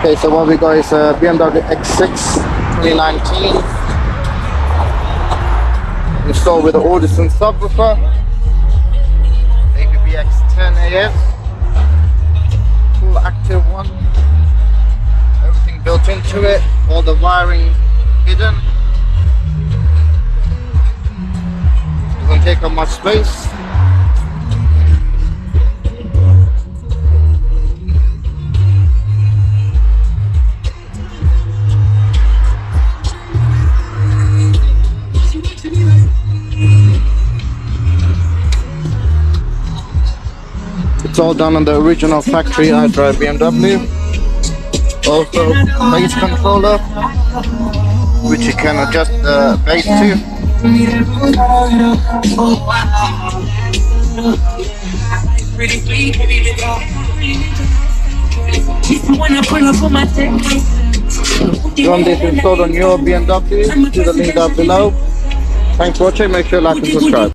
Okay, so what we got is a BMW X6 2019 installed with the Audison Subwoofer, BMW X10 AF, full active one, everything built into it, all the wiring hidden, doesn't take up much space. It's all done on the original factory iDrive BMW. Also bass controller, which you can adjust the bass to. If you want this installed on your BMW, do the link down below. Thanks for watching, make sure you like and subscribe.